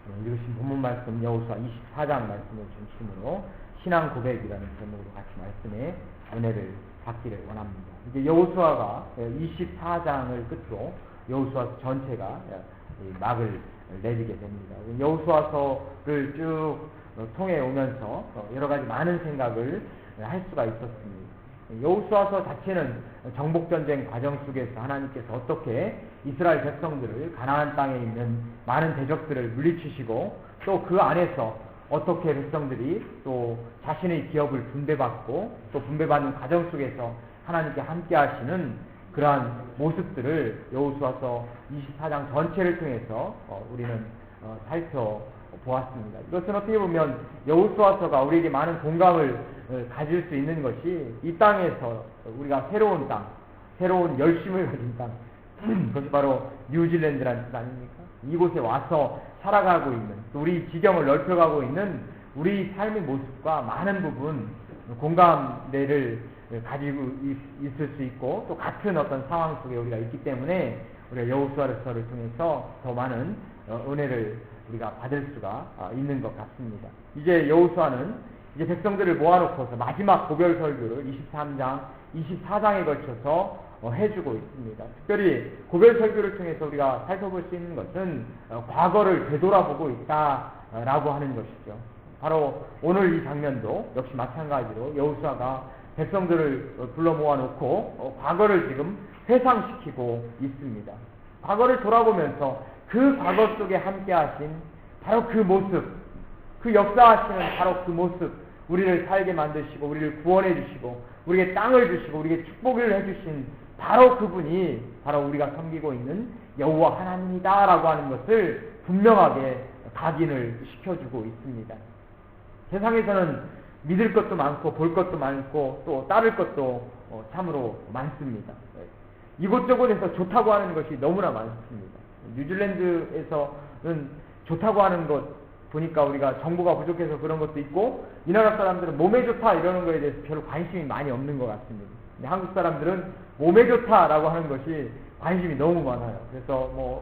읽으신 본문 말씀 여호수아 24장 말씀을 중심으로 신앙 고백이라는 제목으로 같이 말씀에 은혜를 받기를 원합니다. 이제 여호수아가 24장을 끝으로 여호수아 전체가 막을 내리게 됩니다. 여호수아서를 쭉 통해 오면서 여러 가지 많은 생각을 할 수가 있었습니다. 여호수아서 자체는 정복전쟁 과정 속에서 하나님께서 어떻게 이스라엘 백성들을 가나안 땅에 있는 많은 대적들을 물리치시고 또 그 안에서 어떻게 백성들이 또 자신의 기업을 분배받고 또 분배받는 과정 속에서 하나님께 함께 하시는 그러한 모습들을 여호수아서 24장 전체를 통해서 우리는 살펴보았습니다. 이것은 어떻게 보면 여호수아서가 우리에게 많은 공감을 가질 수 있는 것이 이 땅에서 우리가 새로운 땅, 새로운 열심을 가진 땅, 그것이 바로 뉴질랜드라는 뜻 아닙니까? 이곳에 와서 살아가고 있는, 또 우리 지경을 넓혀가고 있는 우리 삶의 모습과 많은 부분 공감대를 가지고 있을 수 있고 또 같은 어떤 상황 속에 우리가 있기 때문에 우리가 여호수아서를 통해서 더 많은 은혜를 우리가 받을 수가 있는 것 같습니다. 이제 여호수아는 이제 백성들을 모아놓고서 마지막 고별 설교를 23장, 24장에 걸쳐서 해주고 있습니다. 특별히 고별 설교를 통해서 우리가 살펴볼 수 있는 것은 과거를 되돌아보고 있다라고 하는 것이죠. 바로 오늘 이 장면도 역시 마찬가지로 여호수아가 백성들을 불러 모아놓고 과거를 지금 회상시키고 있습니다. 과거를 돌아보면서 그 과거 속에 함께 하신 바로 그 모습, 그 역사하시는 바로 그 모습, 우리를 살게 만드시고 우리를 구원해 주시고 우리에게 땅을 주시고 우리에게 축복을 해주신 바로 그분이 바로 우리가 섬기고 있는 여호와 하나님이다 라고 하는 것을 분명하게 각인을 시켜주고 있습니다. 세상에서는 믿을 것도 많고 볼 것도 많고 또 따를 것도 참으로 많습니다. 이곳저곳에서 좋다고 하는 것이 너무나 많습니다. 뉴질랜드에서는 좋다고 하는 것 보니까 우리가 정보가 부족해서 그런 것도 있고 이 나라 사람들은 몸에 좋다 이러는 거에 대해서 별로 관심이 많이 없는 것 같습니다. 근데 한국 사람들은 몸에 좋다라고 하는 것이 관심이 너무 많아요. 그래서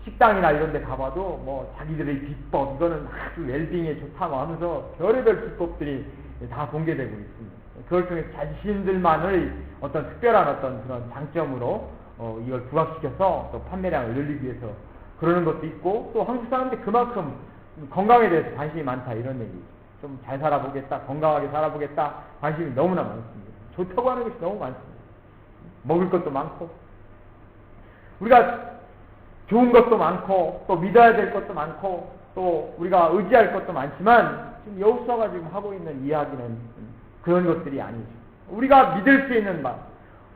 식당이나 이런 데 가봐도 자기들의 비법, 이거는 아주 웰빙에 좋다고 하면서 별의별 비법들이 다 공개되고 있습니다. 그걸 통해 자신들만의 어떤 특별한 어떤 그런 장점으로 이걸 부각시켜서 또 판매량을 늘리기 위해서 그러는 것도 있고 또 한국 사람들이 그만큼 건강에 대해서 관심이 많다 이런 얘기. 좀 잘 살아보겠다, 건강하게 살아보겠다 관심이 너무나 많습니다. 좋다고 하는 것이 너무 많습니다. 먹을 것도 많고 우리가 좋은 것도 많고 또 믿어야 될 것도 많고 또 우리가 의지할 것도 많지만 지금 여호수아가 지금 하고 있는 이야기는 그런 것들이 아니죠. 우리가 믿을 수 있는 바,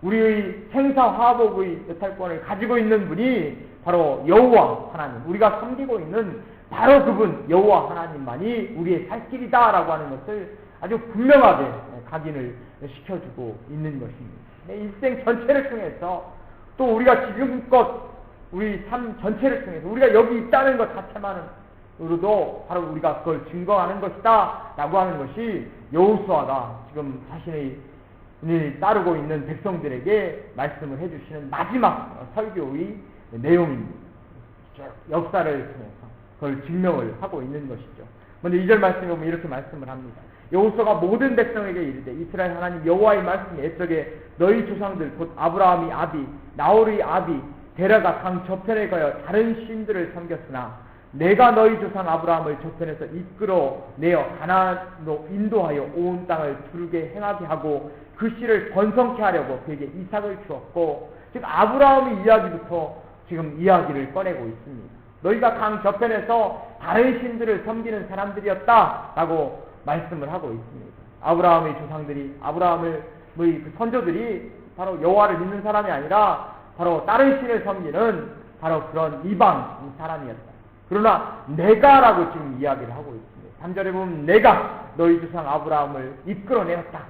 우리의 생사화복의 여탈권을 가지고 있는 분이 바로 여호와 하나님, 우리가 섬기고 있는 바로 그분 여호와 하나님만이 우리의 살 길이다 라고 하는 것을 아주 분명하게 각인을 시켜주고 있는 것입니다. 일생 전체를 통해서 또 우리가 지금껏 우리 삶 전체를 통해서 우리가 여기 있다는 것 자체만으로도 바로 우리가 그걸 증거하는 것이다 라고 하는 것이 여호수아가 지금 자신의 따르고 있는 백성들에게 말씀을 해주시는 마지막 설교의 내용입니다. 역사를 통해서 그걸 증명을 하고 있는 것이죠. 먼저 2절 말씀에 보면 이렇게 말씀을 합니다. 여호수아가 모든 백성에게 이르되 이스라엘 하나님 여호와의 말씀이 옛적에 너희 조상들 곧 아브라함이 아비 나홀의 아비 데라가 강 저편에 가여 다른 신들을 섬겼으나 내가 너희 조상 아브라함을 저편에서 이끌어내어 가나안으로 인도하여 온 땅을 두르게 행하게 하고 그 씨를 번성케 하려고 그에게 이삭을 주었고, 즉 아브라함의 이야기부터 지금 이야기를 꺼내고 있습니다. 너희가 강 저편에서 다른 신들을 섬기는 사람들이었다라고 말씀을 하고 있습니다. 아브라함의 조상들이, 아브라함의 그 선조들이 바로 여호와를 믿는 사람이 아니라 바로 다른 신을 섬기는 바로 그런 이방 사람이었다. 그러나 내가라고 지금 이야기를 하고 있습니다. 3절에 보면 내가 너희 조상 아브라함을 이끌어내었다.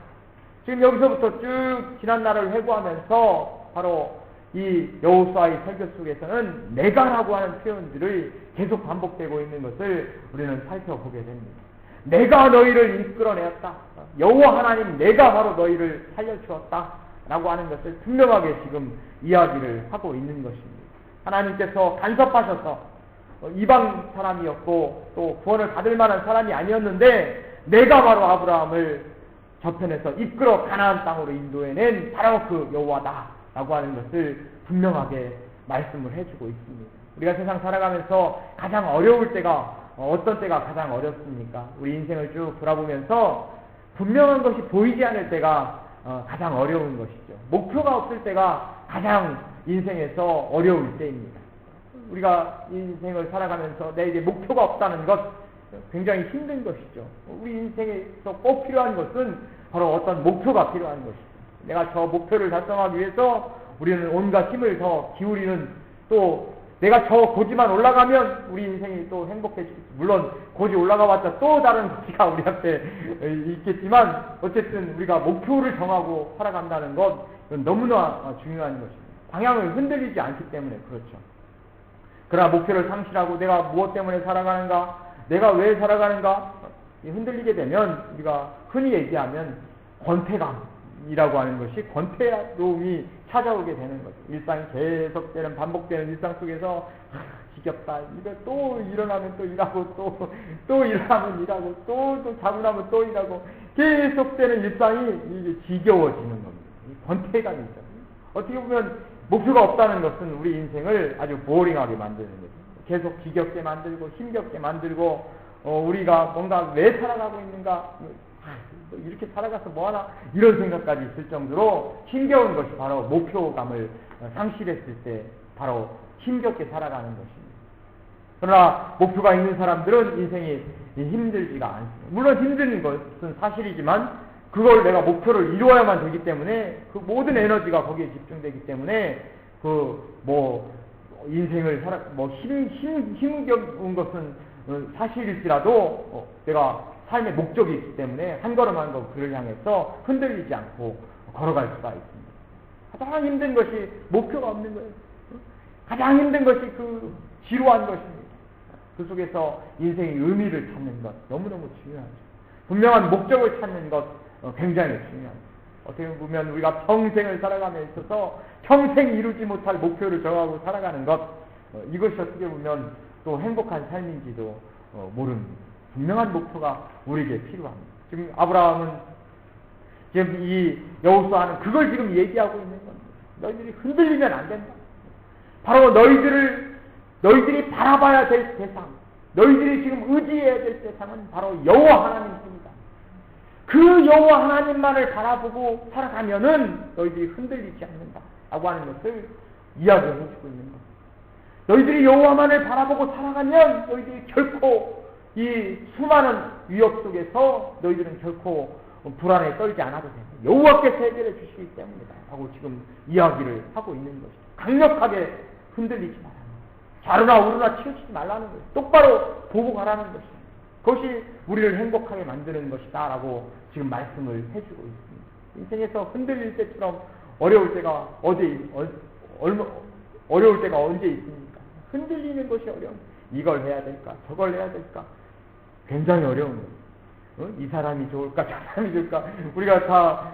지금 여기서부터 쭉 지난 날을 회고하면서 바로 이 여호수아의 설교 속에서는 내가라고 하는 표현들이 계속 반복되고 있는 것을 우리는 살펴보게 됩니다. 내가 너희를 이끌어내었다. 여호와 하나님 내가 바로 너희를 살려주었다 라고 하는 것을 분명하게 지금 이야기를 하고 있는 것입니다. 하나님께서 간섭하셔서 이방 사람이었고 또 구원을 받을 만한 사람이 아니었는데 내가 바로 아브라함을 저편에서 이끌어 가나안 땅으로 인도해낸 바로 그 여호와다라고 하는 것을 분명하게 말씀을 해주고 있습니다. 우리가 세상 살아가면서 가장 어려울 때가 어떤 때가 가장 어렵습니까? 우리 인생을 쭉 돌아보면서 분명한 것이 보이지 않을 때가 가장 어려운 것이죠. 목표가 없을 때가 가장 인생에서 어려울 때입니다. 우리가 인생을 살아가면서 내게 목표가 없다는 것 굉장히 힘든 것이죠. 우리 인생에서 꼭 필요한 것은 바로 어떤 목표가 필요한 것이죠. 내가 저 목표를 달성하기 위해서 우리는 온갖 힘을 더 기울이는, 또 내가 저 고지만 올라가면 우리 인생이 또 행복해지겠죠. 물론 고지 올라가봤자 또 다른 고지가 우리 앞에 있겠지만 어쨌든 우리가 목표를 정하고 살아간다는 것 너무나 중요한 것입니다. 방향을 흔들리지 않기 때문에 그렇죠. 그러나 목표를 상실하고 내가 무엇 때문에 살아가는가, 내가 왜 살아가는가 흔들리게 되면 우리가 흔히 얘기하면 권태감이라고 하는 것이, 권태로움이 찾아오게 되는 거죠. 일상이 계속되는 반복되는 일상 속에서 지겹다. 이거 또 일어나면 또 일하고 또 일하면 일하고 또 자고 나면 또 일하고 계속되는 일상이 이게 지겨워지는 겁니다. 권태감이 있죠. 어떻게 보면 목표가 없다는 것은 우리 인생을 아주 보링하게 만드는 거죠. 계속 지겹게 만들고 힘겹게 만들고 우리가 뭔가 왜 살아가고 있는가, 이렇게 살아가서 뭐하나 이런 생각까지 있을 정도로 힘겨운 것이 바로 목표감을 상실했을 때 바로 힘겹게 살아가는 것입니다. 그러나 목표가 있는 사람들은 인생이 힘들지가 않습니다. 물론 힘든 것은 사실이지만 그걸 내가 목표를 이루어야만 되기 때문에 그 모든 에너지가 거기에 집중되기 때문에 인생을 힘겨운 것은 사실일지라도 내가 삶의 목적이 있기 때문에 한 걸음 한 걸음 그를 향해서 흔들리지 않고 걸어갈 수가 있습니다. 가장 힘든 것이 목표가 없는 거예요. 가장 힘든 것이 그 지루한 것입니다. 그 속에서 인생의 의미를 찾는 것 너무너무 중요하죠. 분명한 목적을 찾는 것 굉장히 중요합니다. 어떻게 보면 우리가 평생을 살아감에 있어서 평생 이루지 못할 목표를 정하고 살아가는 것, 이것이 어떻게 보면 또 행복한 삶인지도 모릅니다. 분명한 목표가 우리에게 필요합니다. 지금 아브라함은 지금 이 여호수아는 그걸 지금 얘기하고 있는 겁니다. 너희들이 흔들리면 안 된다. 바로 너희들이 바라봐야 될 대상, 너희들이 지금 의지해야 될 대상은 바로 여호와 하나님입니다. 그 여호와 하나님만을 바라보고 살아가면은 너희들이 흔들리지 않는다 라고 하는 것을 이야기해 주고 있는 겁니다. 너희들이 여호와만을 바라보고 살아가면 너희들이 결코 이 수많은 위협 속에서 너희들은 결코 불안에 떨지 않아도 됩니다. 여호와께서 해결해 주시기 때문이다 하고 지금 이야기를 하고 있는 것이죠. 강력하게 흔들리지 말라는 거예요. 좌로나 우로나 치우치지 말라는 거예요. 똑바로 보고 가라는 것입니다. 그것이 우리를 행복하게 만드는 것이다 라고 지금 말씀을 해주고 있습니다. 인생에서 흔들릴 때처럼 어려울 때가 어려울 때가 언제 있습니까? 흔들리는 것이 어려운, 이걸 해야 될까 저걸 해야 될까 굉장히 어려운 거예요. 이 사람이 좋을까 저 사람이 좋을까 우리가 다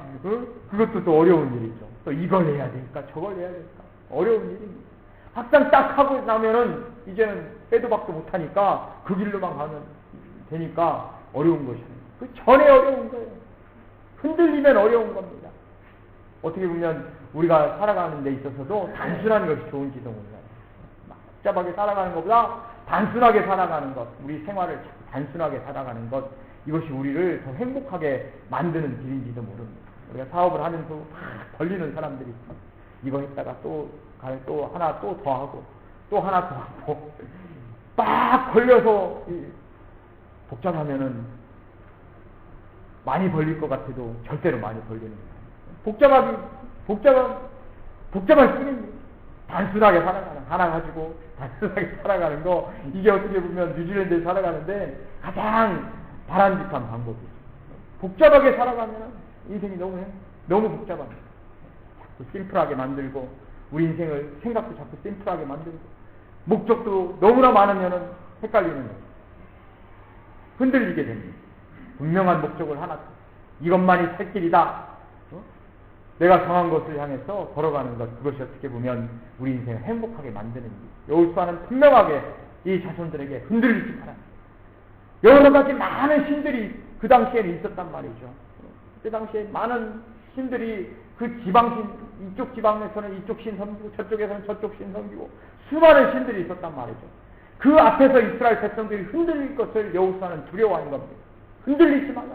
그것도 또 어려운 일이죠. 또 이걸 해야 될까 저걸 해야 될까 어려운 일입니다. 막상 딱 하고 나면은 이제는 빼도 박도 못하니까 그 길로만 가면 되니까 어려운 것이에요. 그 전에 어려운 거예요. 흔들리면 어려운 겁니다. 어떻게 보면 우리가 살아가는 데 있어서도 단순한 것이 좋은지도 몰라요. 복잡하게 살아가는 것보다 단순하게 살아가는 것, 우리 생활을 단순하게 살아가는 것, 이것이 우리를 더 행복하게 만드는 길인지도 모릅니다. 우리가 사업을 하면서 막 걸리는 사람들이 있어요. 이거 했다가 또 하나 또 더 하고 또 하나 더 하고 막 걸려서 복잡하면은 많이 벌릴 것 같아도 절대로 많이 벌리는 거예요. 복잡할 뿐입니다. 단순하게 살아가는, 하나 가지고 단순하게 살아가는 거, 이게 어떻게 보면 뉴질랜드에 살아가는데 가장 바람직한 방법이죠. 복잡하게 살아가면 인생이 너무 복잡합니다. 자꾸 심플하게 만들고, 우리 인생을 생각도 자꾸 심플하게 만들고, 목적도 너무나 많으면 헷갈리는 거예요. 흔들리게 됩니다. 분명한 목적을 하나, 이것만이 살 길이다. 내가 정한 것을 향해서 걸어가는 것, 그것이 어떻게 보면 우리 인생을 행복하게 만드는 길. 여호수아는 분명하게 이 자손들에게 흔들리지 마라. 여러 가지 많은 신들이 그 당시에는 있었단 말이죠. 그 당시에 많은 신들이 그 지방신, 이쪽 지방에서는 이쪽 신 섬기고 저쪽에서는 저쪽 신 섬기고 수많은 신들이 있었단 말이죠. 그 앞에서 이스라엘 백성들이 흔들릴 것을 여호수아는 두려워하는 겁니다. 흔들리지 마라.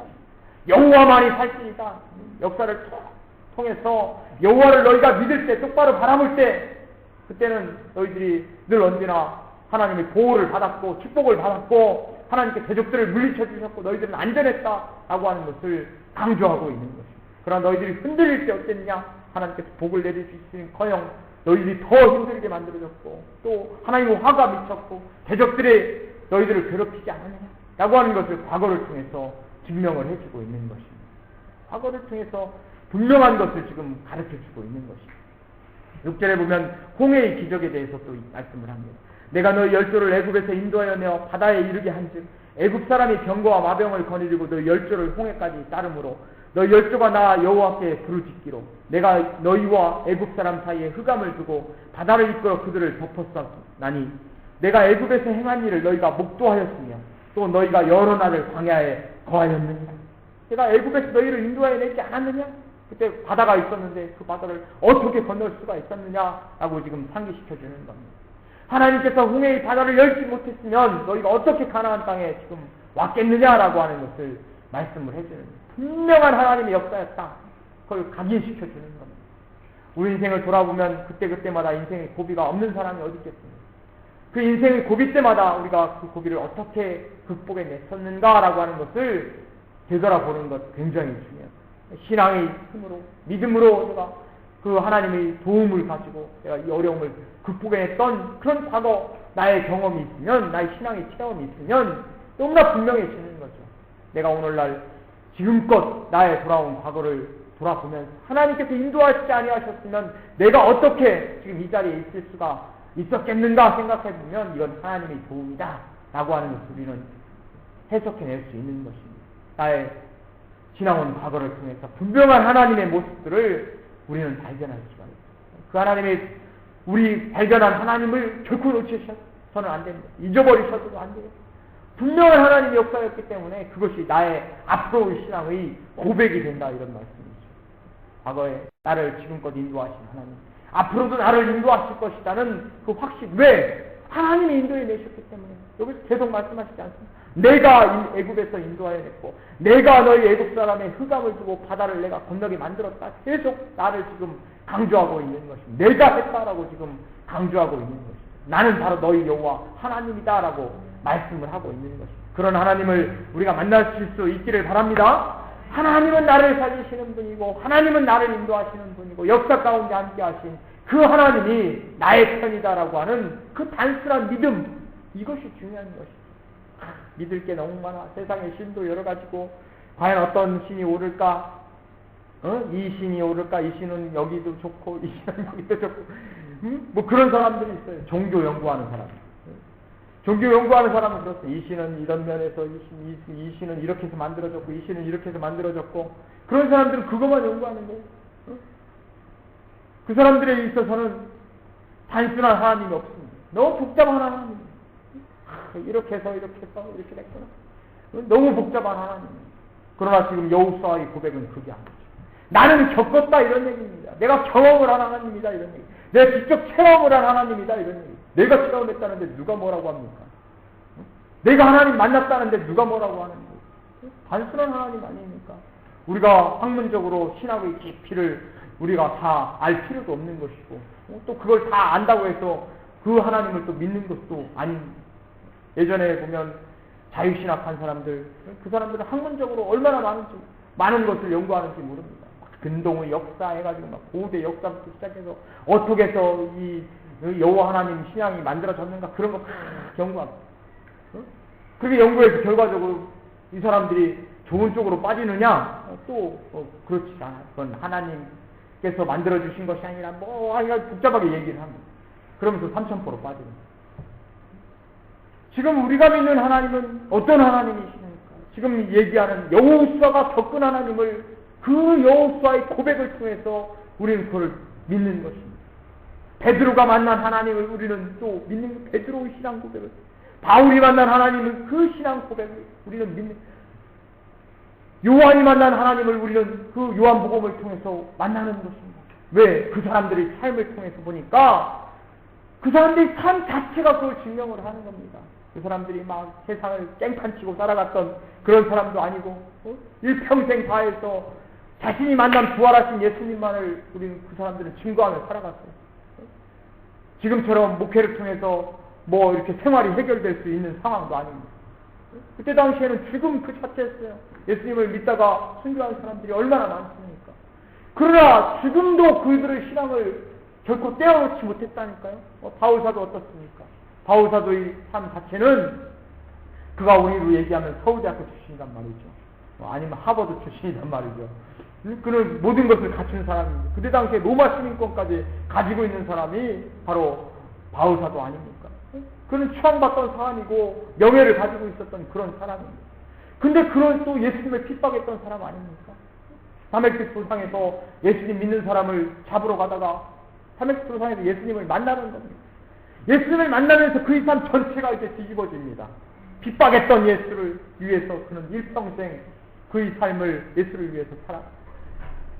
여호와만이 살지니까. 역사를 통해서 여호와를 너희가 믿을 때, 똑바로 바라볼 때, 그때는 너희들이 늘 언제나 하나님의 보호를 받았고 축복을 받았고 하나님께 대적들을 물리쳐 주셨고 너희들은 안전했다라고 하는 것을 강조하고 있는 것입니다. 그러나 너희들이 흔들릴 때 어땠냐? 하나님께서 복을 내릴 수 있으니커녕 너희들이 더 힘들게 만들어졌고 또 하나님의 화가 미쳤고 대적들이 너희들을 괴롭히지 않았느냐라고 하는 것을 과거를 통해서 증명을 해주고 있는 것입니다. 과거를 통해서 분명한 것을 지금 가르쳐주고 있는 것입니다. 6절에 보면 홍해의 기적에 대해서 또 말씀을 합니다. 내가 너희 열조를 애굽에서 인도하여 내어 바다에 이르게 한즉 애굽 사람이 병거와 마병을 거느리고 너희 열조를 홍해까지 따르므로 너희 열조가 나 여호와께 부르짖기로 내가 너희와 애굽 사람 사이에 흑암을 두고 바다를 이끌어 그들을 덮었사나니 내가 애굽에서 행한 일을 너희가 목도하였으며 또 너희가 여러 날을 광야에 거하였느니라. 내가 애굽에서 너희를 인도하여 내지 않았느냐? 그때 바다가 있었는데 그 바다를 어떻게 건널 수가 있었느냐라고 지금 상기시켜주는 겁니다. 하나님께서 홍해의 바다를 열지 못했으면 너희가 어떻게 가나안 땅에 지금 왔겠느냐라고 하는 것을 말씀을 해주는 분명한 하나님의 역사였다. 그걸 각인시켜주는 겁니다. 우리 인생을 돌아보면 그때그때마다 인생의 고비가 없는 사람이 어디 있겠습니까? 그 인생의 고비 때마다 우리가 그 고비를 어떻게 극복해 냈었는가라고 하는 것을 되돌아보는 것 굉장히 중요해요. 신앙의 힘으로, 믿음으로 내가 그 하나님의 도움을 가지고 내가 이 어려움을 극복해냈던 그런 과거 나의 경험이 있으면, 나의 신앙의 체험이 있으면 너무나 분명해지는 거죠. 내가 오늘날 지금껏 나의 돌아온 과거를 돌아보면 하나님께서 인도하시지 아니하셨으면 내가 어떻게 지금 이 자리에 있을 수가 있었겠는가 생각해보면 이건 하나님의 도움이다 라고 하는 것을 우리는 해석해낼 수 있는 것입니다. 나의 지나온 과거를 통해서 분명한 하나님의 모습들을 우리는 발견할 수가 있습니다. 그 하나님의 우리 발견한 하나님을 결코 놓치셔서는 안 됩니다. 잊어버리셔서도 안 돼요. 분명한 하나님의 역사였기 때문에 그것이 나의 앞으로의 신앙의 고백이 된다 이런 말씀이죠. 과거에 나를 지금껏 인도하신 하나님, 앞으로도 나를 인도하실 것이라는 그 확신. 왜? 하나님이 인도해 내셨기 때문에. 여기서 계속 말씀하시지 않습니까? 내가 애굽에서 인도하여 냈고 내가 너희 애굽 사람의 흑암을 두고 바다를 내가 건너게 만들었다. 계속 나를 지금 강조하고 있는 것입니다. 내가 했다라고 지금 강조하고 있는 것입니다. 나는 바로 너희 여호와 하나님이다라고 말씀을 하고 있는 것입니다. 그런 하나님을 우리가 만날 수 있기를 바랍니다. 하나님은 나를 살리시는 분이고 하나님은 나를 인도하시는 분이고 역사 가운데 함께 하신 그 하나님이 나의 편이다라고 하는 그 단순한 믿음, 이것이 중요한 것입니다. 믿을 게 너무 많아. 세상의 신도 여러 가지고 과연 어떤 신이 오를까? 이 신이 오를까? 이 신은 여기도 좋고 이 신은 여기도 좋고 뭐 그런 사람들이 있어요. 종교 연구하는 사람. 종교 연구하는 사람은 그렇습니다. 이 신은 이런 면에서 이 신은 이렇게 해서 만들어졌고 이 신은 이렇게 해서 만들어졌고 그런 사람들은 그것만 연구하는 거예요. 그 사람들에 있어서는 단순한 하나님이 없습니다. 너무 복잡한 하나님. 이렇게 해서 이렇게 됐구나. 너무 복잡한 하나님. 그러나 지금 여호수아의 고백은 그게 아니죠. 나는 겪었다 이런 얘기입니다. 내가 경험을 한 하나님이다 이런 얘기. 내가 직접 체험을 한 하나님이다 이런 얘기. 내가 체험했다는데 누가 뭐라고 합니까? 내가 하나님 만났다는데 누가 뭐라고 하는 거예요? 단순한 하나님 아닙니까? 우리가 학문적으로 신학의 깊이를 우리가 다 알 필요도 없는 것이고 또 그걸 다 안다고 해서 그 하나님을 또 믿는 것도 아닙니다. 예전에 보면 자유신학한 사람들, 그 사람들은 학문적으로 얼마나 많은 것을 연구하는지 모릅니다. 근동의 역사 해가지고 막 고대 역사부터 시작해서 어떻게 해서 이 여호와 하나님 신앙이 만들어졌는가 그런 거 막 연구합니다. 그렇게 연구해서 결과적으로 이 사람들이 좋은 쪽으로 빠지느냐? 또 그렇지 않아요. 그건 하나님께서 만들어주신 것이 아니라 복잡하게 얘기를 합니다. 그러면서 삼천포로 빠집니다. 지금 우리가 믿는 하나님은 어떤 하나님이십니까? 지금 얘기하는 여호수아가 겪은 하나님을 그 여호수아의 고백을 통해서 우리는 그걸 믿는 것입니다. 베드로가 만난 하나님을 우리는 또 믿는 베드로의 신앙 고백을 바울이 만난 하나님은 그 신앙 고백을 우리는 믿는, 요한이 만난 하나님을 우리는 그 요한복음을 통해서 만나는 것입니다. 왜? 그 사람들의 삶을 통해서 보니까 그 사람들의 삶 자체가 그걸 증명을 하는 겁니다. 그 사람들이 막 세상을 깽판치고 살아갔던 그런 사람도 아니고 일평생 다해서 자신이 만난 부활하신 예수님만을 우리는 그 사람들은 증거하며 살아갔어요. 지금처럼 목회를 통해서 뭐 이렇게 생활이 해결될 수 있는 상황도 아닙니다. 그때 당시에는 죽음 그 자체였어요. 예수님을 믿다가 순교한 사람들이 얼마나 많습니까? 그러나 지금도 그들의 신앙을 결코 떼어놓지 못했다니까요. 바울사도 어떻습니까? 바울사도의 삶 자체는 그가 우리로 얘기하면 서울대학교 출신이란 말이죠. 아니면 하버드 출신이란 말이죠. 그는 모든 것을 갖춘 사람입니다. 그때 당시에 로마 시민권까지 가지고 있는 사람이 바로 바울사도 아닙니까? 그는 추앙받던 사람이고 명예를 가지고 있었던 그런 사람입니다. 근데 그런 또 예수님을 핍박했던 사람 아닙니까? 다메섹 도상에서 예수님 믿는 사람을 잡으러 가다가 다메섹 도상에서 예수님을 만나는 겁니다. 예수님을 만나면서 그의 삶 전체가 이제 뒤집어집니다. 핍박했던 예수를 위해서 그는 일평생 그의 삶을 예수를 위해서 살았습니다.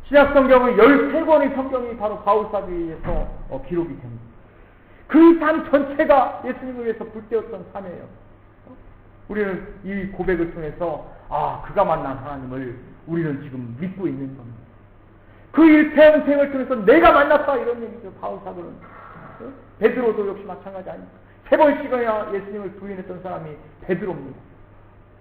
신약 성경의 13권의 성경이 바로 바울사도에 의해서 기록이 됩니다. 그의 삶 전체가 예수님을 위해서 불태웠던 삶이에요. 우리는 이 고백을 통해서 그가 만난 하나님을 우리는 지금 믿고 있는 겁니다. 그 일평생을 통해서 내가 만났다 이런 얘기죠. 바울사도는. 베드로도 역시 마찬가지 아닙니까? 3번씩이나 예수님을 부인했던 사람이 베드로입니다.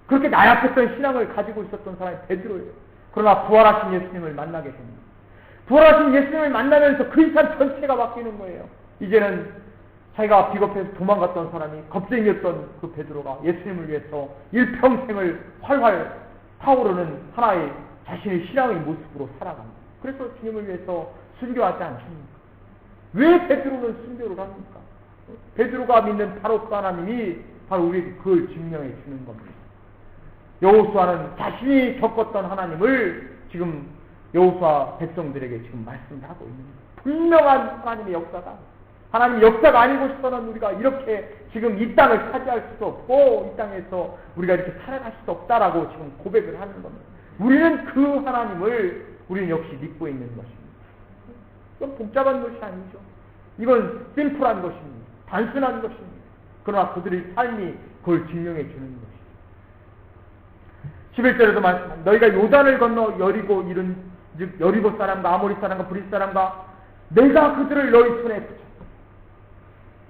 그렇게 나약했던 신앙을 가지고 있었던 사람이 베드로예요. 그러나 부활하신 예수님을 만나게 됩니다. 부활하신 예수님을 만나면서 그의 삶 전체가 바뀌는 거예요. 이제는 자기가 비겁해서 도망갔던 사람이 겁쟁이였던 그 베드로가 예수님을 위해서 일평생을 활활 타오르는 하나의 자신의 신앙의 모습으로 살아갑니다. 그래서 주님을 위해서 순교하지 않습니까? 왜 베드로는 순교를 합니까? 베드로가 믿는 바로 그 하나님이 바로 우리에게 그걸 증명해 주는 겁니다. 여호수아는 자신이 겪었던 하나님을 지금 여호수아 백성들에게 지금 말씀을 하고 있는 거예요. 분명한 하나님의 역사가, 하나님의 역사가 아니고 싶어는 우리가 이렇게 지금 이 땅을 차지할 수도 없고 이 땅에서 우리가 이렇게 살아갈 수도 없다라고 지금 고백을 하는 겁니다. 우리는 그 하나님을 우리는 역시 믿고 있는 것입니다. 이건 복잡한 것이 아니죠. 이건 심플한 것입니다. 단순한 것입니다. 그러나 그들의 삶이 그걸 증명해 주는 것입니다. 11절에도 말씀합니다. 너희가 요단을 건너 여리고 이른 즉 여리고 사람과 아모리 사람과 브릿 사람과 내가 그들을 너희 손에 붙였다.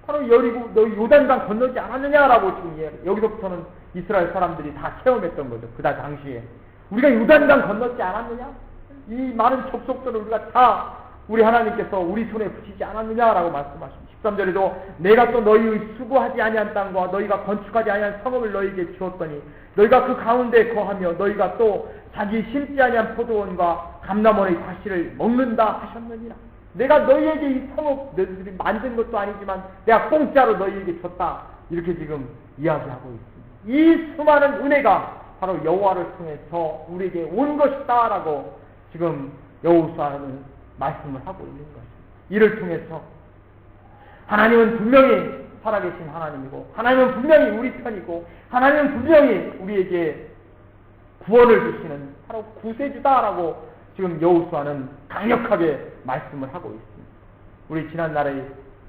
바로 여리고 너희 요단강 건너지 않았느냐라고 지금 이야기해요. 여기서부터는 이스라엘 사람들이 다 체험했던 거죠. 그다 당시에 우리가 요단강 건넜지 않았느냐? 이 많은 족속들을 우리가 다 우리 하나님께서 우리 손에 붙이지 않았느냐라고 말씀하십니다. 13절에도 내가 또 너희의 수고하지 아니한 땅과 너희가 건축하지 아니한 성읍을 너희에게 주었더니 너희가 그 가운데 거하며 너희가 또 자기 심지 아니한 포도원과 감람원의 과실을 먹는다 하셨느니라. 내가 너희에게 이 성읍 너희들이 만든 것도 아니지만 내가 공짜로 너희에게 줬다. 이렇게 지금 이야기하고 있습니다. 이 수많은 은혜가 바로 여호와를 통해서 우리에게 온 것이다 라고 지금 여호수아는 말씀을 하고 있는 것입니다. 이를 통해서 하나님은 분명히 살아계신 하나님이고 하나님은 분명히 우리 편이고 하나님은 분명히 우리에게 구원을 주시는 바로 구세주다라고 지금 여호수아는 강력하게 말씀을 하고 있습니다. 우리 지난날의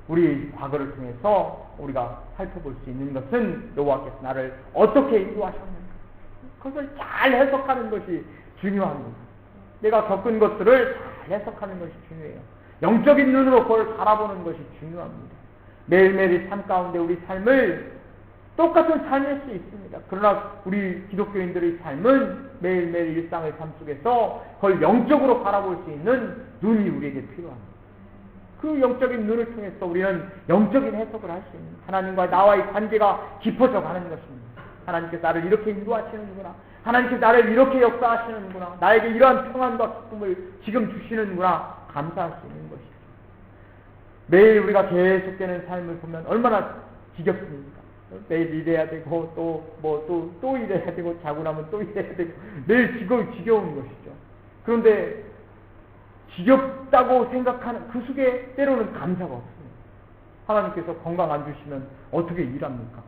우리 과거를 통해서 우리가 살펴볼 수 있는 것은 여호와께서 나를 어떻게 인도하셨는가 그것을 잘 해석하는 것이 중요합니다. 내가 겪은 것들을 잘 해석하는 것이 중요해요. 영적인 눈으로 그걸 바라보는 것이 중요합니다. 매일매일 삶 가운데 우리 삶을 똑같은 삶일 수 있습니다. 그러나 우리 기독교인들의 삶은 매일매일 일상의 삶 속에서 그걸 영적으로 바라볼 수 있는 눈이 우리에게 필요합니다. 그 영적인 눈을 통해서 우리는 영적인 해석을 할 수 있는 하나님과 나와의 관계가 깊어져 가는 것입니다. 하나님께서 나를 이렇게 인도하시는구나. 하나님께서 나를 이렇게 역사하시는구나. 나에게 이러한 평안과 기쁨을 지금 주시는구나. 감사할 수 있는 것이죠. 매일 우리가 계속되는 삶을 보면 얼마나 지겹습니까? 매일 일해야 되고 또 일해야 되고 자고 나면 또 일해야 되고 매일 지겨운 것이죠. 그런데 지겹다고 생각하는 그 속에 때로는 감사가 없습니다. 하나님께서 건강 안 주시면 어떻게 일합니까?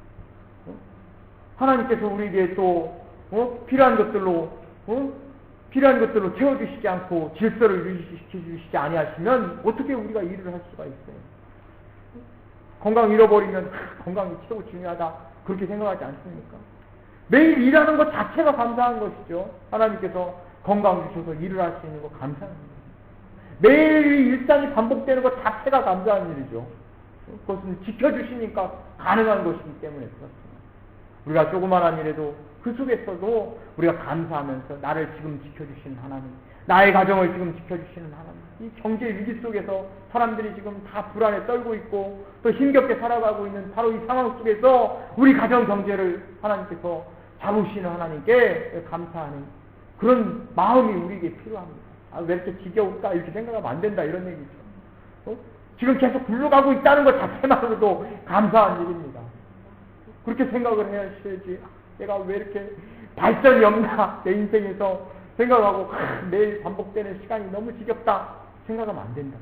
하나님께서 우리에게 또 필요한 것들로 채워주시지 않고 질서를 유지시키지 아니하시면 어떻게 우리가 일을 할 수가 있어요? 건강 잃어버리면 건강이 최고 중요하다 그렇게 생각하지 않습니까? 매일 일하는 것 자체가 감사한 것이죠. 하나님께서 건강 주셔서 일을 할 수 있는 거 감사한 일이죠. 매일 일상이 반복되는 것 자체가 감사한 일이죠. 그것은 지켜주시니까 가능한 것이기 때문에 그렇습니다. 우리가 조그마한 일에도 그 속에서도 우리가 감사하면서 나를 지금 지켜주시는 하나님, 나의 가정을 지금 지켜주시는 하나님, 이 경제 위기 속에서 사람들이 지금 다 불안에 떨고 있고 또 힘겹게 살아가고 있는 바로 이 상황 속에서 우리 가정 경제를 하나님께서 잡으시는 하나님께 감사하는 그런 마음이 우리에게 필요합니다. 왜 이렇게 지겨울까? 이렇게 생각하면 안 된다 이런 얘기죠. 지금 계속 굴러가고 있다는 것 자체만으로도 감사한 일입니다. 그렇게 생각을 해야지. 내가 왜 이렇게 발전이 없나 내 인생에서 생각하고 매일 반복되는 시간이 너무 지겹다 생각하면 안 된다.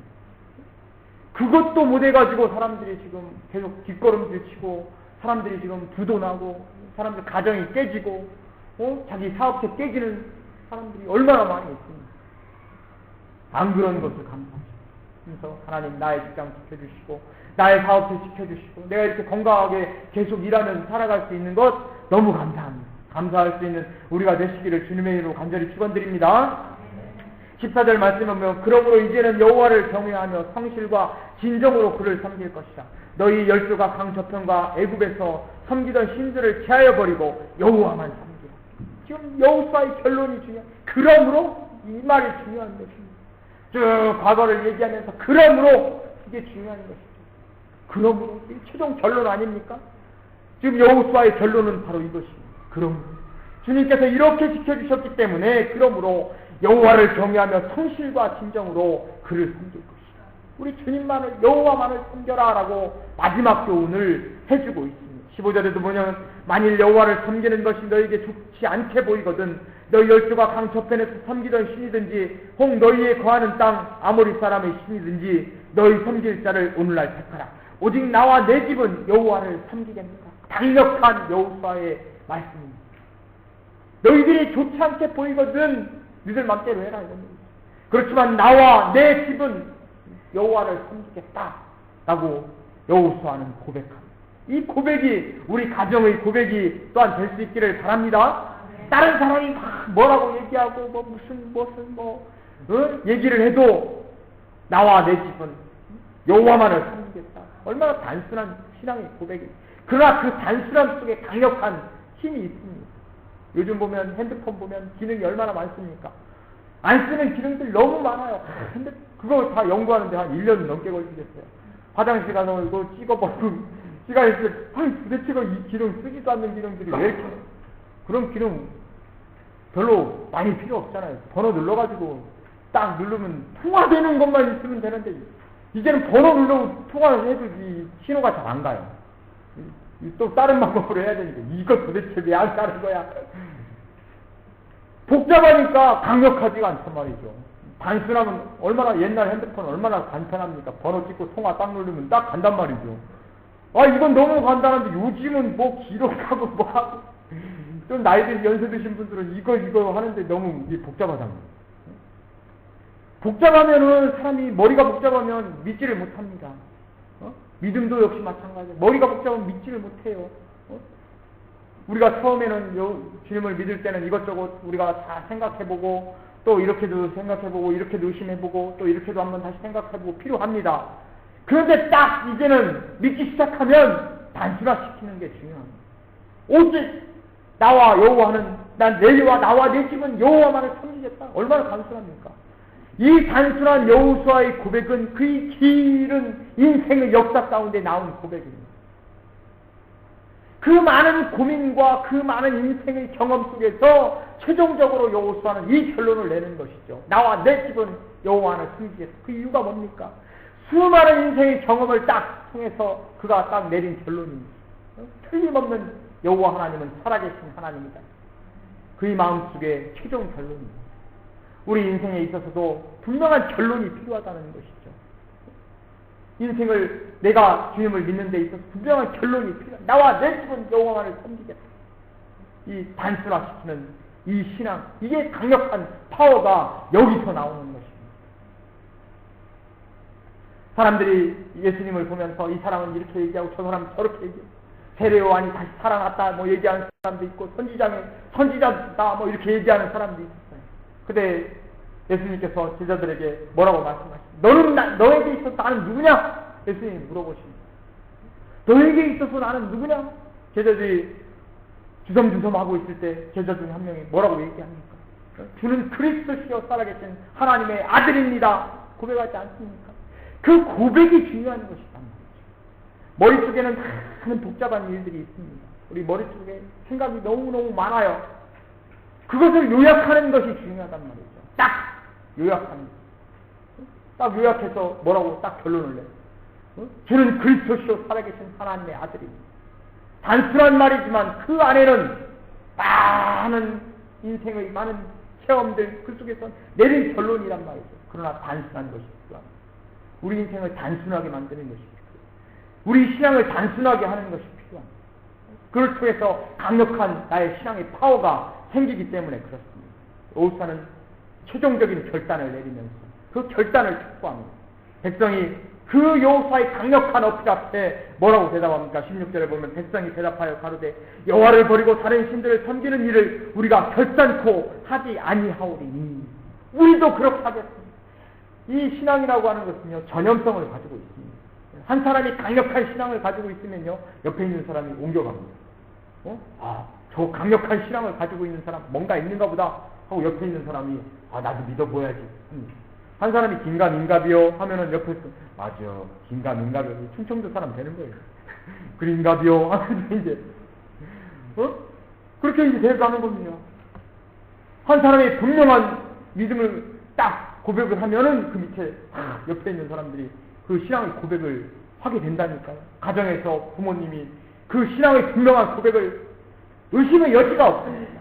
그것도 못해가지고 사람들이 지금 계속 뒷걸음질 치고 사람들이 지금 부도 나고 사람들 가정이 깨지고 자기 사업체 깨지는 사람들이 얼마나 많이 있습니다. 안 그런 것을 감사하시고 그래서 하나님 나의 직장 지켜주시고 나의 사업체 지켜주시고 내가 이렇게 건강하게 계속 일하면서 살아갈 수 있는 것 너무 감사합니다. 감사할 수 있는 우리가 되시기를 주님의 이름으로 간절히 축원드립니다. 14절 말씀에 보면 그러므로 이제는 여호와를 경외하며 성실과 진정으로 그를 섬길 것이다. 너희 열조가 강 저편과 애굽에서 섬기던 신들을 제하여 버리고 여호와만 섬기라. 지금 여호수아의 결론이 중요한 그러므로 이 말이 중요한 것입니다. 쭉 과거를 얘기하면서 그러므로 이게 중요한 것이죠. 그러므로 최종 결론 아닙니까? 지금 여호수아의 결론은 바로 이것입니다. 그러므로 주님께서 이렇게 지켜주셨기 때문에 그러므로 여호와를 경외하며 성실과 진정으로 그를 섬길 것이다. 우리 주님만을 여호와만을 섬겨라 라고 마지막 교훈을 해주고 있습니다. 15절에도 보면 만일 여호와를 섬기는 것이 너에게 좋지 않게 보이거든 너희 열조가 강 저편에서 섬기던 신이든지 혹 너희에 거하는 땅 아모리 사람의 신이든지 너희 섬길 자를 오늘날 택하라. 오직 나와 내 집은 여호와를 섬기겠노라. 강력한 여호수아의 말씀입니다. 너희들이 좋지 않게 보이거든 너희들 맘대로 해라 이런 얘기죠. 그렇지만 나와 내 집은 여호와를 섬기겠다 라고 여호수아는 고백합니다. 이 고백이 우리 가정의 고백이 또한 될 수 있기를 바랍니다. 다른 사람이 막 뭐라고 얘기하고 무슨 얘기를 해도 나와 내 집은 여호와만을 섬기겠다. 얼마나 단순한 신앙의 고백입니다. 그러나 그 단순함 속에 강력한 힘이 있습니다. 요즘 보면 핸드폰 보면 기능이 얼마나 많습니까? 안 쓰는 기능들 너무 많아요. 근데 그거 다 연구하는데 한 1년 넘게 걸리겠어요. 화장실 가서 이거 찍어버리고 시간이 있을 때 도대체 이 기능 쓰지도 않는 기능들이 왜 이렇게 그런 기능 별로 많이 필요 없잖아요. 번호 눌러가지고 딱 누르면 통화되는 것만 있으면 되는데 이제는 번호 누르고 통화를 해도 이 신호가 잘 안 가요. 또 다른 방법으로 해야 되니까 이거 도대체 왜 안 가는 거야? 복잡하니까 강력하지가 않단 말이죠. 단순하면 얼마나 옛날 핸드폰 얼마나 간편합니까? 번호 찍고 통화 딱 누르면 딱 간단 말이죠. 이건 너무 간단한데 요즘은 뭐 기록하고 뭐 하고 좀 나이 든 연세 드신 분들은 이거 하는데 너무 복잡하다는 거예요. 복잡하면은 사람이 머리가 복잡하면 믿지를 못합니다. 믿음도 역시 마찬가지예요. 머리가 복잡하면 믿지를 못해요. 우리가 처음에는 주님을 믿을 때는 이것저것 우리가 다 생각해보고 또 이렇게도 생각해보고 이렇게도 의심해보고 또 이렇게도 한번 다시 생각해보고 필요합니다. 그런데 딱 이제는 믿기 시작하면 단순화시키는 게 중요합니다. 오직 나와 여호와는 나와 내 집은 여호와만을 섬기겠다. 얼마나 단순합니까? 이 단순한 여호수아의 고백은 그의 길은 인생의 역사 가운데 나온 고백입니다. 그 많은 고민과 그 많은 인생의 경험 속에서 최종적으로 여호수아는 이 결론을 내는 것이죠. 나와 내 집은 여호와를 섬기겠다. 그 이유가 뭡니까? 수많은 인생의 경험을 딱 통해서 그가 딱 내린 결론입니다. 틀림없는 여호와 하나님은 살아계신 하나님이다. 그의 마음속에 최종 결론입니다. 우리 인생에 있어서도 분명한 결론이 필요하다는 것이죠. 인생을 내가 주님을 믿는 데 있어서 분명한 결론이 필요하다. 나와 내 집은 여호와만을 섬기겠다. 이 단순화시키는 이 신앙, 이게 강력한 파워가 여기서 나오는 것입니다. 사람들이 예수님을 보면서 이 사람은 이렇게 얘기하고 저 사람은 저렇게 얘기하고 세례 요한이 다시 살아났다 뭐 얘기하는 사람도 있고 선지자다 뭐 이렇게 얘기하는 사람도 있어요. 근데 예수님께서 제자들에게 뭐라고 말씀하십니까? 너에게 있어서 나는 누구냐? 예수님이 물어보십니다. 너에게 있어서 나는 누구냐? 제자들이 주섬주섬하고 있을 때 제자 중에 한 명이 뭐라고 얘기합니까? 주는 그리스도시여 살아계신 하나님의 아들입니다. 고백하지 않습니까? 그 고백이 중요한 것이다. 머릿속에는 많은 복잡한 일들이 있습니다. 우리 머릿속에 생각이 너무너무 많아요. 그것을 요약하는 것이 중요하단 말이죠. 딱 요약하는 딱 요약해서 뭐라고 딱 결론을 내. 주는 그리스도시요 살아계신 하나님의 아들입니다. 단순한 말이지만 그 안에는 많은 인생의 많은 체험들 그 속에서 내린 결론이란 말이죠. 그러나 단순한 것이 필요합니다. 우리 인생을 단순하게 만드는 것이 필요합니다. 우리 신앙을 단순하게 하는 것이 필요합니다. 그걸 통해서 강력한 나의 신앙의 파워가 생기기 때문에 그렇습니다. 여호수아는 최종적인 결단을 내리면서 그 결단을 촉구합니다. 백성이 그 여호수아의 강력한 어필 앞에 뭐라고 대답합니까? 16절에 보면 백성이 대답하여 가로되 여호와를 버리고 다른 신들을 섬기는 일을 우리가 결단코 하지 아니하오리니. 우리도 그렇게 하겠습니다. 이 신앙이라고 하는 것은요 전염성을 가지고 있습니다. 한 사람이 강력한 신앙을 가지고 있으면요 옆에 있는 사람이 옮겨갑니다. 저 강력한 신앙을 가지고 있는 사람 뭔가 있는가 보다 하고 옆에 있는 사람이 나도 믿어보야지. 한 사람이 긴가민가비요 하면은 옆에서 맞아 긴가민가비요 충청도 사람 되는 거예요. 그린가비요 하면서 이제 그렇게 이제 돼가는 겁니다. 한 사람이 분명한 믿음을 딱 고백을 하면은 그 밑에 옆에 있는 사람들이 그 신앙의 고백을 하게 된다니까요. 가정에서 부모님이 그 신앙의 분명한 고백을 의심의 여지가 없습니다.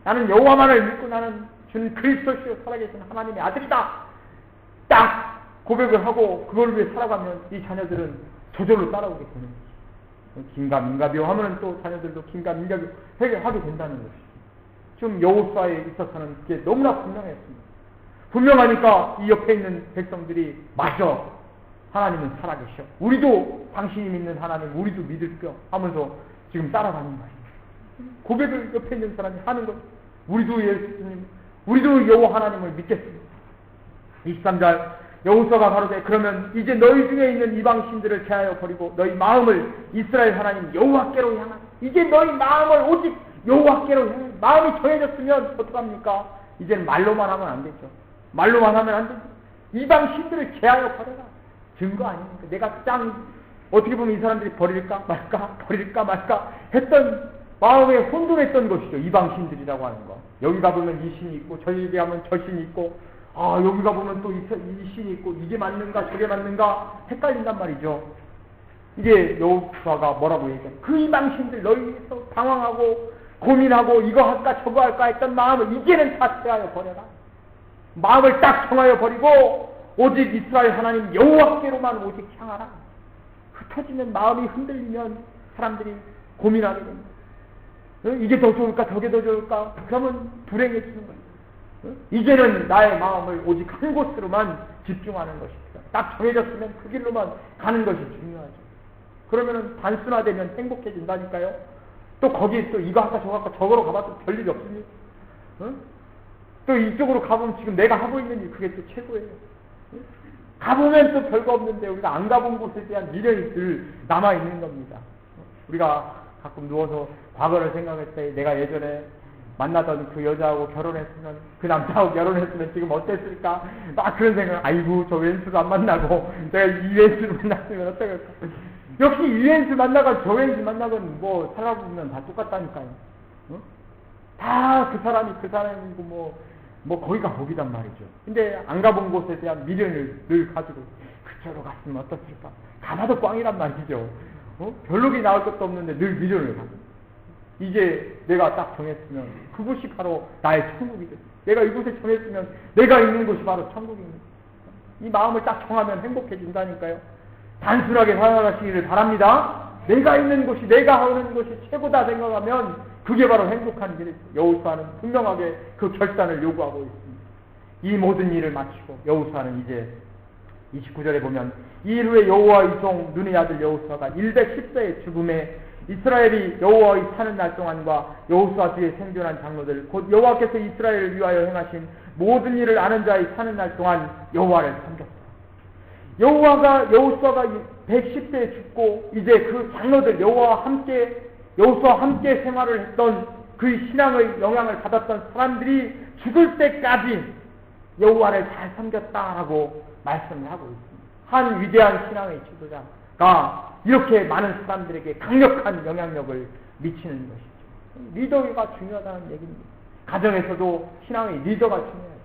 나는 여호와만을 믿고 나는 주는 그리스도시요 살아계신 하나님의 아들이다. 딱 고백을 하고 그걸 위해 살아가면 이 자녀들은 저절로 따라오게 되는 것이죠. 긴가민가비요 하면 또 자녀들도 긴가민가비요 하게 된다는 것이죠. 지금 여호수아에 있어서는 그게 너무나 분명했습니다. 분명하니까 이 옆에 있는 백성들이 맞아 하나님은 살아계셔. 우리도 당신이 믿는 하나님 우리도 믿을게요 하면서 지금 따라가는 거예요. 고백을 옆에 있는 사람이 하는 것. 우리도 예수님 우리도 여호와 하나님을 믿겠습니다. 23절 여호수아가 가로되 그러면 이제 너희 중에 있는 이방신들을 제하여 버리고 너희 마음을 이스라엘 하나님 여호와께로 향하라. 이제 너희 마음을 오직 여호와께로 향하라. 마음이 정해졌으면 어떡합니까? 이제는 말로만 하면 안 되죠. 말로만 하면 안 되죠. 이방신들을 제하여 버려라. 증거 아닙니까? 내가 어떻게 보면 이 사람들이 버릴까 말까 했던 마음에 혼돈했던 것이죠. 이방신들이라고 하는 거. 여기 가보면 이 신이 있고 저기 가면 저 신이 있고 여기 가보면 또 이 신이 있고 이게 맞는가 저게 맞는가 헷갈린단 말이죠. 이게 여호수아가 뭐라고 얘기해? 그 이방신들 너희에서 방황하고 고민하고 이거 할까 저거 할까 했던 마음을 이제는 다 제하여 버려라. 마음을 딱 정하여 버리고 오직 이스라엘 하나님 여호와께로만 오직 향하라. 흩어지면 마음이 흔들리면 사람들이 고민하게 됩니다. 이게 더 좋을까 저게 더 좋을까 그러면 불행해지는 거예요. 이제는 나의 마음을 오직 한 곳으로만 집중하는 것입니다. 딱 정해졌으면 그 길로만 가는 것이 중요하죠. 그러면은 단순화되면 행복해진다니까요. 또 거기 또 이거 할까 저거 할까 저거로 가봐도 별일이 없습니다. 또 이쪽으로 가보면 지금 내가 하고 있는 일 그게 또 최고예요. 가보면 또 별거 없는데 우리가 안 가본 곳에 대한 미련이 늘 남아있는 겁니다. 우리가 가끔 누워서 과거를 생각할 때 내가 예전에 만나던 그 여자하고 결혼했으면 그 남자하고 결혼했으면 지금 어땠을까 막 그런 생각. 아이고 저 왼수도 안 만나고 내가 이 왼수를 만났으면 어떨까. 역시 이 왼수 만나건 저 왼수 만나건 뭐 살아보면 다 똑같다니까요. 다 그 사람이고 뭐 거기가 거기단 말이죠. 근데 안 가본 곳에 대한 미련을 늘 가지고 그쪽으로 갔으면 어떻을까. 가봐도 꽝이란 말이죠. 별로기 나올 것도 없는데 늘 미련을 가지고. 이제 내가 딱 정했으면 그곳이 바로 나의 천국이죠. 내가 이곳에 정했으면 내가 있는 곳이 바로 천국입니다. 이 마음을 딱 정하면 행복해진다니까요. 단순하게 살아가시기를 바랍니다. 내가 있는 곳이, 내가 하는 것이 최고다 생각하면 그게 바로 행복한 길이죠. 여호수아는 분명하게 그 결단을 요구하고 있습니다. 이 모든 일을 마치고 여호수아는 이제 29절에 보면 이 일 후에 여호와의 종 눈의 아들 여호수아가 110세의 죽음에 이스라엘이 여호와의 사는 날 동안과 여호수아 뒤에 생존한 장로들 곧 여호와께서 이스라엘을 위하여 행하신 모든 일을 아는 자의 사는 날 동안 여호와를 섬겼다. 여호수아가 110세에 죽고 이제 그 장로들 여호수아와 함께 생활을 했던 그 신앙의 영향을 받았던 사람들이 죽을 때까지 여호와를 잘 섬겼다라고 말씀을 하고 있습니다. 한 위대한 신앙의 지도자가 이렇게 많은 사람들에게 강력한 영향력을 미치는 것이죠. 리더가 중요하다는 얘기입니다. 가정에서도 신앙의 리더가 중요해요.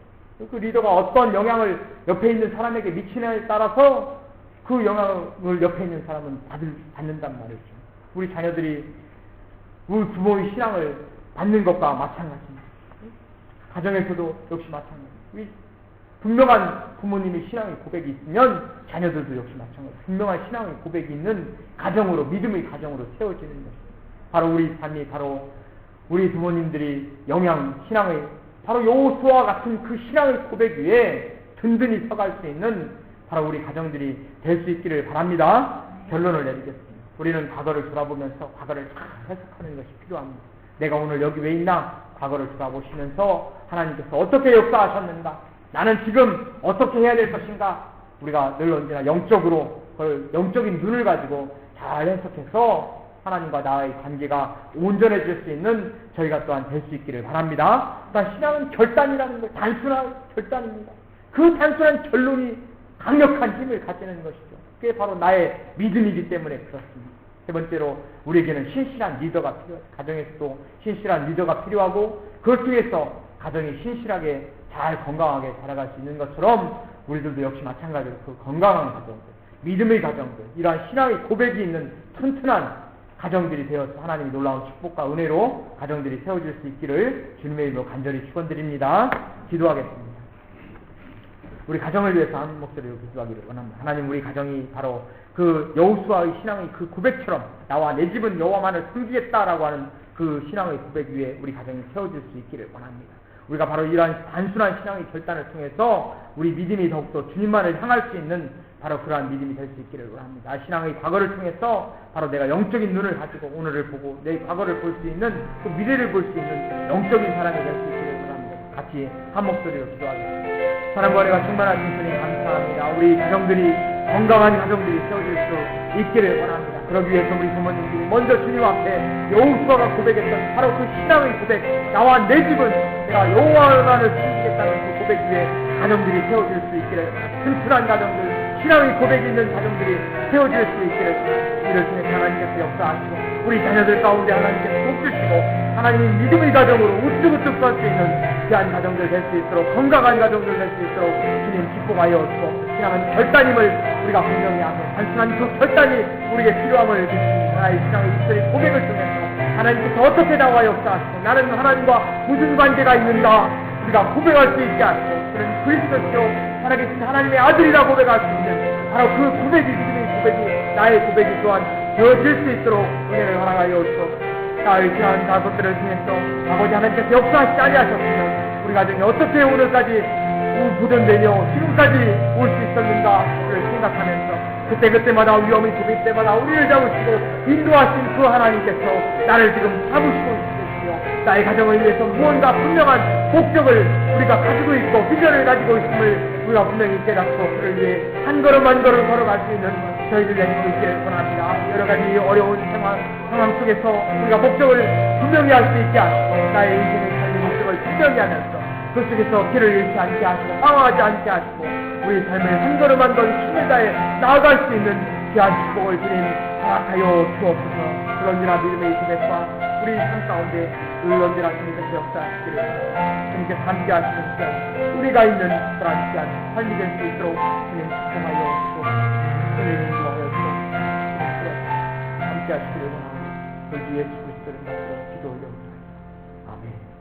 그 리더가 어떤 영향을 옆에 있는 사람에게 미치느냐에 따라서 그 영향을 옆에 있는 사람은 받는단 말이죠. 우리 자녀들이 우리 부모의 신앙을 받는 것과 마찬가지입니다. 가정에서도 역시 마찬가지입니다. 분명한 부모님의 신앙의 고백이 있으면 자녀들도 역시 마찬가지입니다. 분명한 신앙의 고백이 있는 가정으로, 믿음의 가정으로 세워지는 것입니다. 바로 우리 삶이, 바로 우리 부모님들이 신앙의 바로 여호수아와 같은 그 신앙의 고백 위에 든든히 서갈 수 있는 바로 우리 가정들이 될 수 있기를 바랍니다. 결론을 내리겠습니다. 우리는 과거를 돌아보면서 과거를 잘 해석하는 것이 필요합니다. 내가 오늘 여기 왜 있나? 과거를 돌아보시면서 하나님께서 어떻게 역사하셨는가? 나는 지금 어떻게 해야 될 것인가? 우리가 늘 언제나 영적인 눈을 가지고 잘 해석해서 하나님과 나의 관계가 온전해질 수 있는 저희가 또한 될 수 있기를 바랍니다. 그러니까 신앙은 결단이라는 것, 단순한 결단입니다. 그 단순한 결론이 강력한 힘을 가지는 것이죠. 그게 바로 나의 믿음이기 때문에 그렇습니다. 세 번째로 우리에게는 신실한 리더가 필요해요. 가정에서도 신실한 리더가 필요하고 그걸 통해서 가정이 신실하게 잘 건강하게 자라갈 수 있는 것처럼 우리들도 역시 마찬가지로 그 건강한 가정들, 믿음의 가정들, 이러한 신앙의 고백이 있는 튼튼한 가정들이 되어서 하나님의 놀라운 축복과 은혜로 가정들이 세워질 수 있기를 주님의 이름으로 간절히 축원드립니다. 기도하겠습니다. 우리 가정을 위해서 한 목소리로 기도하기를 원합니다. 하나님, 우리 가정이 바로 그 여호수아의 신앙의 그 고백처럼 나와 내 집은 여호와만을 섬기겠다라고 하는 그 신앙의 고백 위에 우리 가정이 세워질 수 있기를 원합니다. 우리가 바로 이러한 단순한 신앙의 결단을 통해서 우리 믿음이 더욱더 주님만을 향할 수 있는 바로 그러한 믿음이 될 수 있기를 원합니다. 신앙의 과거를 통해서 바로 내가 영적인 눈을 가지고 오늘을 보고 내 과거를 볼 수 있는 그 미래를 볼 수 있는 영적인 사람이 될 수 있기를 원합니다. 같이 한 목소리로 기도하겠습니다. 사랑과 은혜가 충만하신 주님 감사합니다. 우리 가정들이 건강한 가정들이 세워질 수 있기를 원합니다. 그러기 위해서 우리 부모님들이 먼저 주님 앞에 여호수아가 고백했던 바로 그 신앙의 고백, 나와 내 집은 내가 여호와만을 섬기겠다는 그 고백 위에 가정들이 세워질 수 있기를, 튼튼한 가정들, 신앙의 고백이 있는 가정들이 세워질 수 있기를 이를 통해 하나님께서 역사하시고 우리 자녀들 가운데 하나님께서 돕주시고 하나님의 믿음의 가정으로 우뚝우뚝 설 수 있는 귀한 가정들 될 수 있도록, 건강한 가정들 될 수 있도록 주님 기뻐하여 주시고, 신앙은 결단임을 우리가 분명히 하고 단순한 그 결단이 우리에게 필요함을 믿습니다. 하나의 신앙의 이스라엘 고백을 통해서 하나님께서 어떻게 나와 역사하시고 나는 하나님과 무슨 관계가 있는가 우리가 고백할 수 있게 하시고, 그런 그리스도시요 살아계신 하나님의 아들이라 고백할 수 있는 바로 그 고백이, 주님의 고백이 나의 고백이 또한 되어질 수 있도록 은혜를 허락하여 주시고, 나의 귀한 가족들을 통해서 아버지 하나님께서 역사하시지 아니하셨으면 우리 가정이 어떻게 오늘까지 보존되며 지금까지 올 수 있었는가를 생각하면서 그때마다 위험이 닥칠 때마다 우리를 잡으시고 인도하신 그 하나님께서 나를 지금 잡으시고 있으시며 나의 가정을 위해서 무언가 분명한 목적을 우리가 가지고 있고 비전을 가지고 있음을 우리가 분명히 깨닫고 그를 위해 한 걸음 한 걸음 걸어갈 수 있는 저희들 될 수 있기를 원합니다. 여러 가지 어려운 상황 속에서 우리가 목적을 분명히 할 수 있게 하시고 나의 인생의 삶의 목적을 분명히 하면서 그 속에서 길을 잃지 않게 하시고 방황하지 않게 하시고 우리 삶을 한 걸음 한 걸음 힘을 다해 나아갈 수 있는 귀한 축복을 주님 허락하여 주옵소서. 그런지나 믿음의 고백과 우리 삶 가운데 늘 언제나 주님께서 역사하시기를 주님께서 함께 하시는 시간 우리가 있는 그러한 시간 삶이 될 수 있도록 주님 축복하여 주시고 주님 인도하여 주시고 함께 하시기를 원하고 그 주의 주시기를 기도 올려드립니다. 아멘.